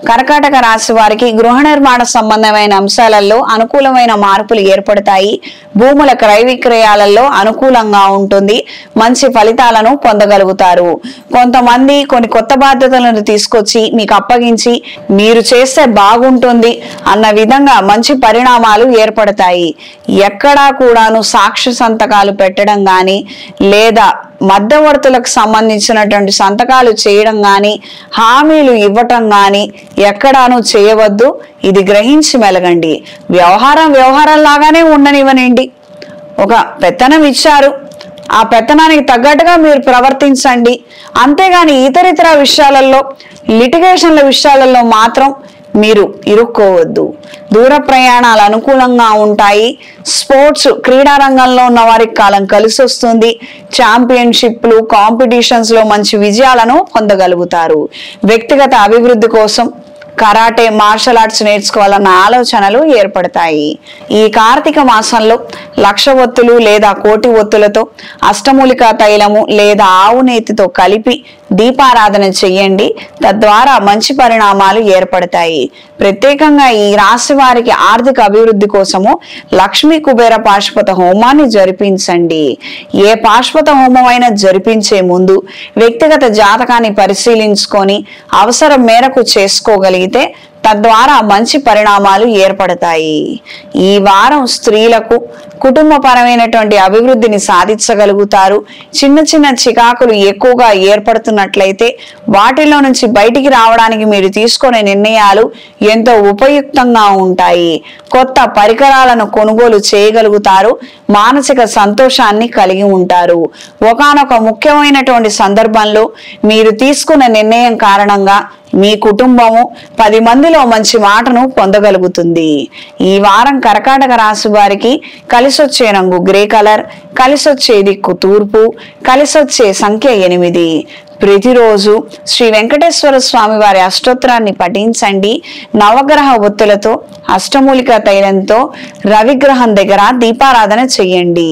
కర్కాటక రాశి వారికి గృహ నిర్మాణ సంబంధమైన అంశాలలో అనుకూలమైన మార్పులు ఏర్పడతాయి. భూముల క్రయ విక్రయాలలో అనుకూలంగా ఉంటుంది. మంచి ఫలితాలను పొందగలుగుతారు. కొంతమంది కొన్ని కొత్త బాధ్యతలను తీసుకొచ్చి మీకు అప్పగించి మీరు చేస్తే బాగుంటుంది అన్న విధంగా మంచి పరిణామాలు ఏర్పడతాయి. ఎక్కడా కూడాను సాక్షి సంతకాలు పెట్టడం గాని లేదా మధ్యవర్తులకు సంబంధించినటువంటి సంతకాలు చేయడం గాని హామీలు ఇవ్వటం గాని ఎక్కడాను చేయవద్దు. ఇది గ్రహించి మెలగండి. వ్యవహారం లాగానే ఉండనివ్వనండి. ఒక పెత్తనం ఇచ్చారు, ఆ పెత్తనానికి తగ్గట్టుగా మీరు ప్రవర్తించండి. అంతేగాని ఇతరితర విషయాలలో లిటిగేషన్ల విషయాలలో మాత్రం మీరు ఇరుక్కోవద్దు. దూర ప్రయాణాలు అనుకూలంగా ఉంటాయి. స్పోర్ట్స్ క్రీడా రంగంలో ఉన్న వారికి కాలం కలిసి వస్తుంది. ఛాంపియన్షిప్లు కాంపిటీషన్స్ లో మంచి విజయాలను పొందగలుగుతారు. వ్యక్తిగత అభివృద్ధి కోసం కరాటే మార్షల్ ఆర్ట్స్ నేర్చుకోవాలన్న ఆలోచనలు ఏర్పడతాయి. ఈ కార్తీక మాసంలో 1,00,000 ఒత్తులు లేదా 1,00,000 ఒత్తులతో అష్టమూలికా తైలము లేదా ఆవు నేతితో కలిపి దీపారాధన చెయ్యండి. తద్వారా మంచి పరిణామాలు ఏర్పడతాయి. ప్రత్యేకంగా ఈ రాశి వారికి ఆర్థిక అభివృద్ధి కోసము లక్ష్మీ కుబేర పాశుపత హోమాన్ని జరిపించండి. ఏ పాశుపత హోమం అయినా జరిపించే ముందు వ్యక్తిగత జాతకాన్ని పరిశీలించుకొని అవసరం మేరకు చేసుకోగలిగితే తద్వారా మంచి పరిణామాలు ఏర్పడతాయి. ఈ వారం స్త్రీలకు కుటుంబపరమైనటువంటి అభివృద్ధిని సాధించగలుగుతారు. చిన్న చిన్న చికాకులు ఎక్కువగా ఏర్పడుతున్నట్లయితే వాటిలో నుంచి బయటికి రావడానికి మీరు తీసుకునే నిర్ణయాలు ఎంతో ఉపయుక్తంగా ఉంటాయి. కొత్త పరికరాలను కొనుగోలు చేయగలుగుతారు. మానసిక సంతోషాన్ని కలిగి ఉంటారు. ఒకానొక ముఖ్యమైనటువంటి సందర్భంలో మీరు తీసుకున్న నిర్ణయం కారణంగా మీ కుటుంబము 10 మందిలో మంచి మాటను పొందగలుగుతుంది. ఈ వారం కర్కాటక రాశి వారికి కలిసొచ్చే రంగు గ్రే కలర్, కలిసొచ్చే దిక్కు తూర్పు, కలిసొచ్చే సంఖ్య 8. ప్రతిరోజు శ్రీ వెంకటేశ్వర స్వామి వారి అష్టోత్తరాన్ని పఠించండి. నవగ్రహ ఒత్తులతో అష్టమూలికా తైలంతో రవిగ్రహం దగ్గర దీపారాధన చెయ్యండి.